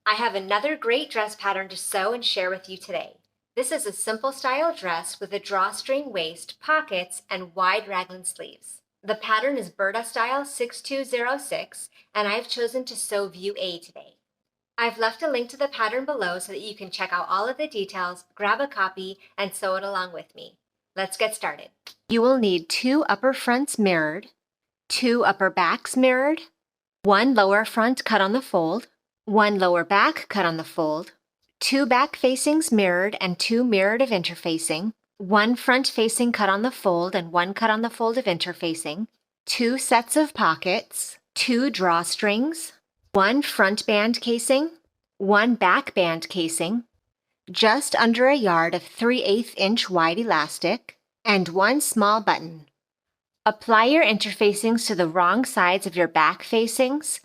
I have another great dress pattern to sew and share with you today. This is a simple style dress with a drawstring waist, pockets, and wide raglan sleeves. The pattern is Burda style 6206, and I've chosen to sew view A today. I've left a link to the pattern below so that you can check out all of the details, grab a copy, and sew it along with me. Let's get started. You will need 2 upper fronts mirrored, 2 upper backs mirrored, 1 lower front cut on the fold, 1 lower back cut on the fold, 2 back facings mirrored and 2 mirrored of interfacing, 1 front facing cut on the fold and 1 cut on the fold of interfacing, 2 sets of pockets, 2 drawstrings, 1 front band casing, 1 back band casing, just under a yard of 3/8 inch wide elastic, and 1 small button. Apply your interfacings to the wrong sides of your back facings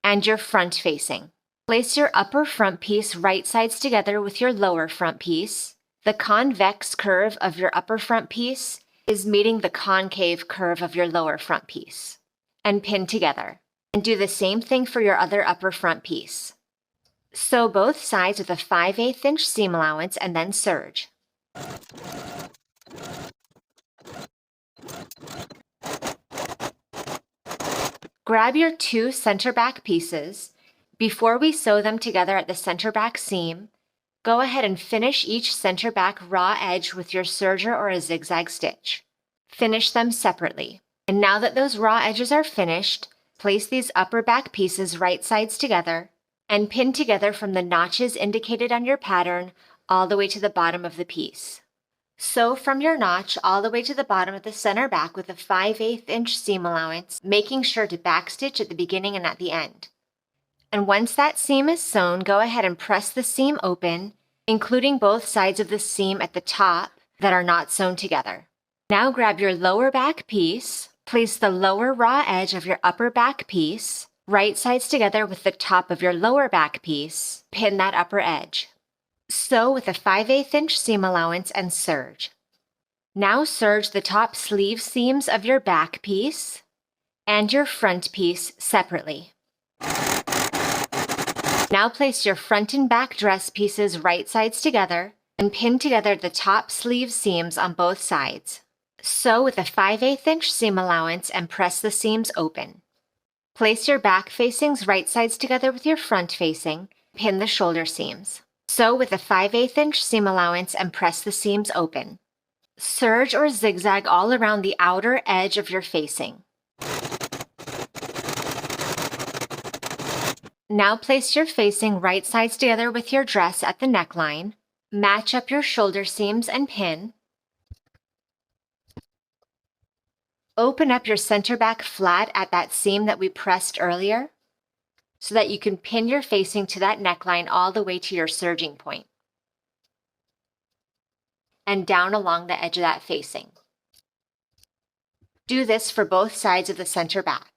and your front facing. Place your upper front piece right sides together with your lower front piece. The convex curve of your upper front piece is meeting the concave curve of your lower front piece. And pin together. And do the same thing for your other upper front piece. Sew both sides with a 5/8 inch seam allowance and then serge. Grab your 2 center back pieces. Before we sew them together at the center back seam, go ahead and finish each center back raw edge with your serger or a zigzag stitch. Finish them separately. And now that those raw edges are finished, place these upper back pieces right sides together and pin together from the notches indicated on your pattern all the way to the bottom of the piece. Sew from your notch all the way to the bottom of the center back with a 5/8 inch seam allowance, making sure to backstitch at the beginning and at the end. And once that seam is sewn, go ahead and press the seam open, including both sides of the seam at the top that are not sewn together. Now grab your lower back piece, place the lower raw edge of your upper back piece, right sides together with the top of your lower back piece, pin that upper edge. Sew with a 5/8 inch seam allowance and serge. Now serge the top sleeve seams of your back piece and your front piece separately. Now place your front and back dress pieces right sides together and pin together the top sleeve seams on both sides. Sew with a 5/8 inch seam allowance and press the seams open. Place your back facings right sides together with your front facing, pin the shoulder seams. Sew with a 5/8 inch seam allowance and press the seams open. Serge or zigzag all around the outer edge of your facing. Now place your facing right sides together with your dress at the neckline. Match up your shoulder seams and pin. Open up your center back flat at that seam that we pressed earlier so that you can pin your facing to that neckline all the way to your serging point and down along the edge of that facing. Do this for both sides of the center back.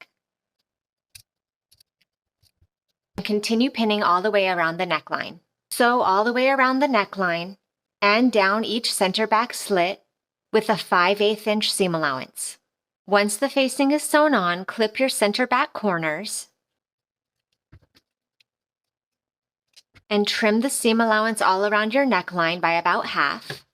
Continue pinning all the way around the neckline. Sew all the way around the neckline and down each center back slit with a 5/8 inch seam allowance. Once the facing is sewn on, clip your center back corners and trim the seam allowance all around your neckline by about half.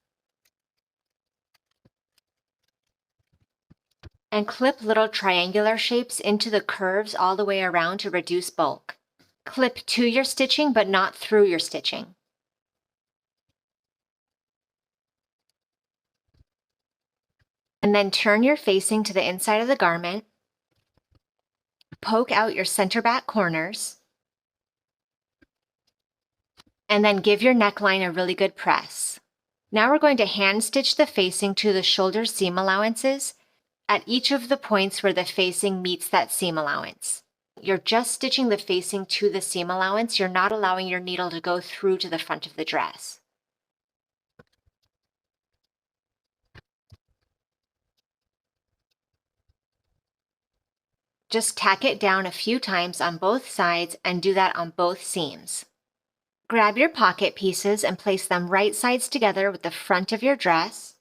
And clip little triangular shapes into the curves all the way around to reduce bulk. Clip to your stitching but not through your stitching. And then turn your facing to the inside of the garment. Poke out your center back corners. And then give your neckline a really good press. Now we're going to hand stitch the facing to the shoulder seam allowances at each of the points where the facing meets that seam allowance. You're just stitching the facing to the seam allowance. You're not allowing your needle to go through to the front of the dress. Just tack it down a few times on both sides and do that on both seams. Grab your pocket pieces and place them right sides together with the front of your dress,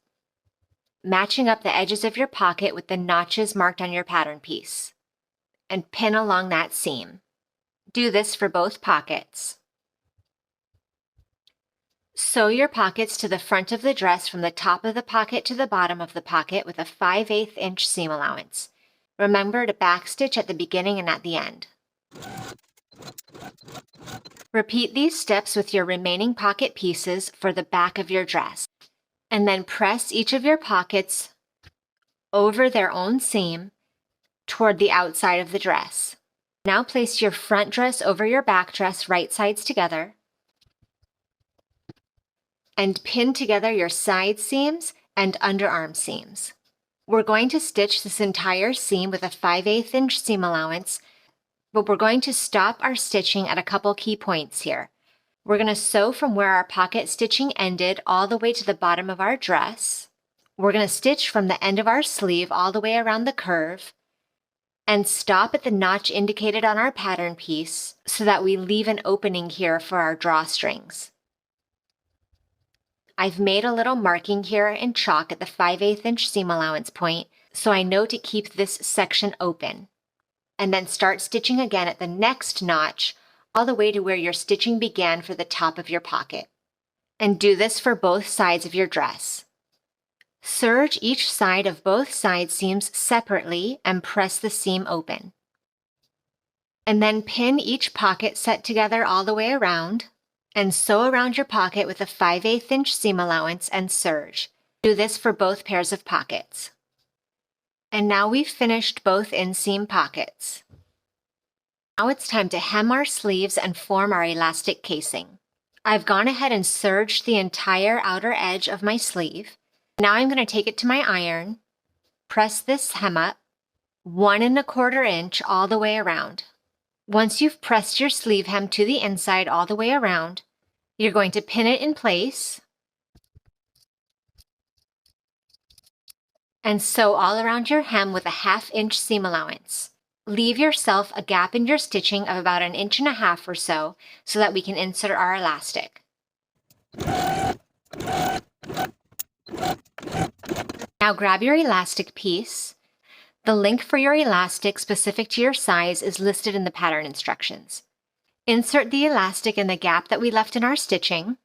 matching up the edges of your pocket with the notches marked on your pattern piece, and pin along that seam. Do this for both pockets. Sew your pockets to the front of the dress from the top of the pocket to the bottom of the pocket with a 5/8 inch seam allowance. Remember to backstitch at the beginning and at the end. Repeat these steps with your remaining pocket pieces for the back of your dress, and then press each of your pockets over their own seam toward the outside of the dress. Now place your front dress over your back dress, right sides together, and pin together your side seams and underarm seams. We're going to stitch this entire seam with a 5/8 inch seam allowance, but we're going to stop our stitching at a couple key points here. We're going to sew from where our pocket stitching ended all the way to the bottom of our dress. We're going to stitch from the end of our sleeve all the way around the curve and stop at the notch indicated on our pattern piece so that we leave an opening here for our drawstrings. I've made a little marking here in chalk at the 5/8 inch seam allowance point, so I know to keep this section open. And then start stitching again at the next notch all the way to where your stitching began for the top of your pocket. And do this for both sides of your dress. Serge each side of both side seams separately and press the seam open. And then pin each pocket set together all the way around and sew around your pocket with a 5/8 inch seam allowance and serge. Do this for both pairs of pockets. And now we've finished both inseam pockets. Now it's time to hem our sleeves and form our elastic casing. I've gone ahead and serged the entire outer edge of my sleeve. Now I'm going to take it to my iron, press this hem up, 1 1/4 inch all the way around. Once you've pressed your sleeve hem to the inside all the way around, you're going to pin it in place and sew all around your hem with a 1/2 inch seam allowance. Leave yourself a gap in your stitching of about 1.5 inches or so that we can insert our elastic. Now grab your elastic piece. The length for your elastic specific to your size is listed in the pattern instructions. Insert the elastic in the gap that we left in our stitching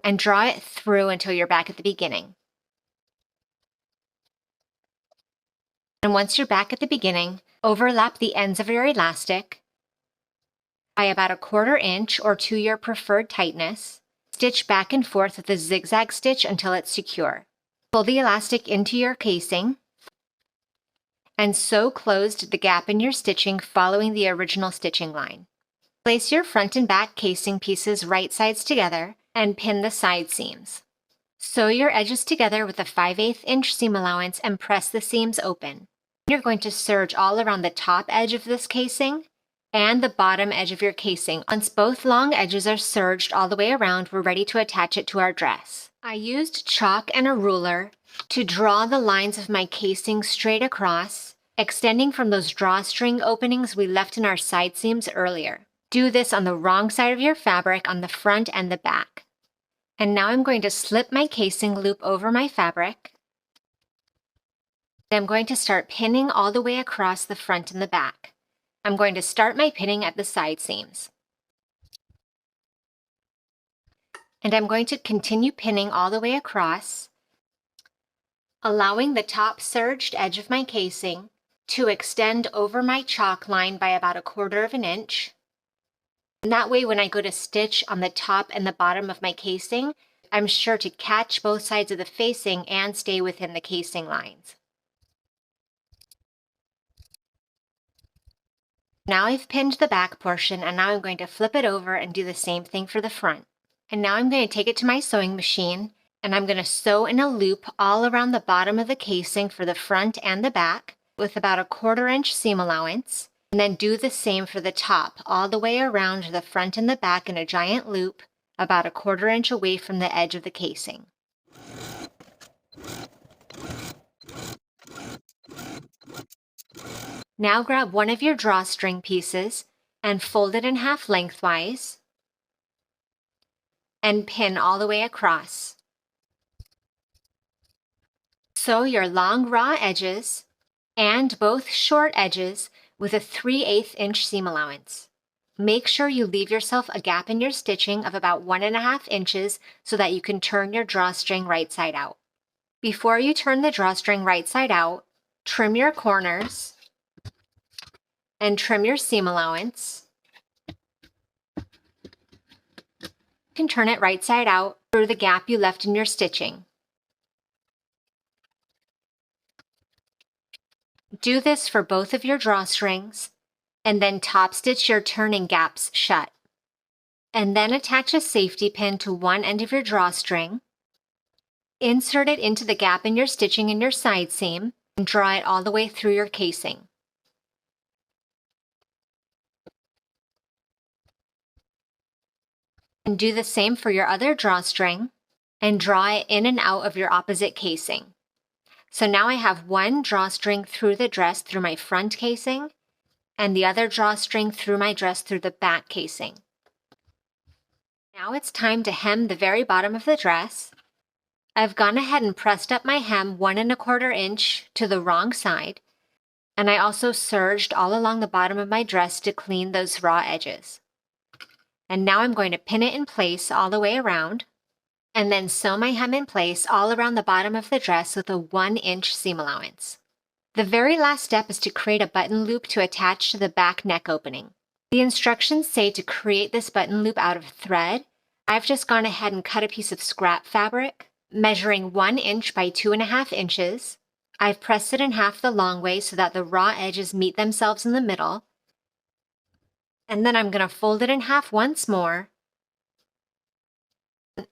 and draw it through until you're back at the beginning. And once you're back at the beginning, overlap the ends of your elastic by about 1/4 inch or to your preferred tightness. Stitch back and forth with a zigzag stitch until it's secure. Pull the elastic into your casing and sew closed the gap in your stitching following the original stitching line. Place your front and back casing pieces right sides together and pin the side seams. Sew your edges together with a 5/8 inch seam allowance and press the seams open. You're going to serge all around the top edge of this casing and the bottom edge of your casing. Once both long edges are serged all the way around, we're ready to attach it to our dress. I used chalk and a ruler to draw the lines of my casing straight across, extending from those drawstring openings we left in our side seams earlier. Do this on the wrong side of your fabric on the front and the back. And now I'm going to slip my casing loop over my fabric. I'm going to start pinning all the way across the front and the back. I'm going to start my pinning at the side seams. And I'm going to continue pinning all the way across, allowing the top serged edge of my casing to extend over my chalk line by about 1/4 inch. And that way when I go to stitch on the top and the bottom of my casing, I'm sure to catch both sides of the facing and stay within the casing lines. Now I've pinned the back portion, and now I'm going to flip it over and do the same thing for the front. And now I'm going to take it to my sewing machine, and I'm going to sew in a loop all around the bottom of the casing for the front and the back with about 1/4 inch seam allowance, and then do the same for the top all the way around the front and the back in a giant loop about 1/4 inch away from the edge of the casing. Now grab one of your drawstring pieces and fold it in half lengthwise and pin all the way across. Sew your long raw edges and both short edges with a 3/8 inch seam allowance. Make sure you leave yourself a gap in your stitching of about 1.5 inches so that you can turn your drawstring right side out. Before you turn the drawstring right side out, trim your corners and trim your seam allowance. You can turn it right side out through the gap you left in your stitching. Do this for both of your drawstrings, and then top stitch your turning gaps shut. And then attach a safety pin to one end of your drawstring. Insert it into the gap in your stitching in your side seam and draw it all the way through your casing. And do the same for your other drawstring and draw it in and out of your opposite casing. So now I have one drawstring through the dress through my front casing and the other drawstring through my dress through the back casing. Now it's time to hem the very bottom of the dress. I've gone ahead and pressed up my hem 1.25 inch to the wrong side, and I also serged all along the bottom of my dress to clean those raw edges. And now I'm going to pin it in place all the way around, and then sew my hem in place all around the bottom of the dress with a 1-inch seam allowance. The very last step is to create a button loop to attach to the back neck opening. The instructions say to create this button loop out of thread. I've just gone ahead and cut a piece of scrap fabric, measuring 1 inch by 2.5 inches. I've pressed it in half the long way so that the raw edges meet themselves in the middle. And then I'm going to fold it in half once more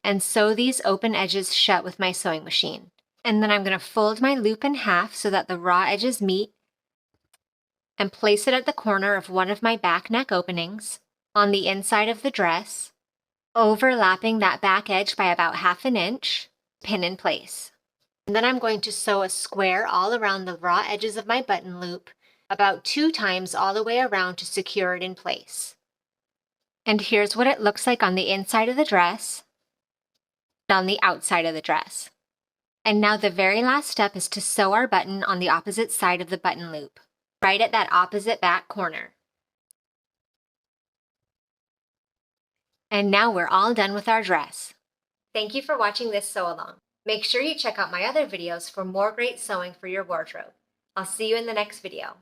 and sew these open edges shut with my sewing machine. And then I'm going to fold my loop in half so that the raw edges meet and place it at the corner of one of my back neck openings on the inside of the dress, overlapping that back edge by about 1/2 inch, pin in place. And then I'm going to sew a square all around the raw edges of my button loop, about 2 times all the way around to secure it in place. And here's what it looks like on the inside of the dress and on the outside of the dress. And now the very last step is to sew our button on the opposite side of the button loop, right at that opposite back corner. And now we're all done with our dress. Thank you for watching this sew along. Make sure you check out my other videos for more great sewing for your wardrobe. I'll see you in the next video.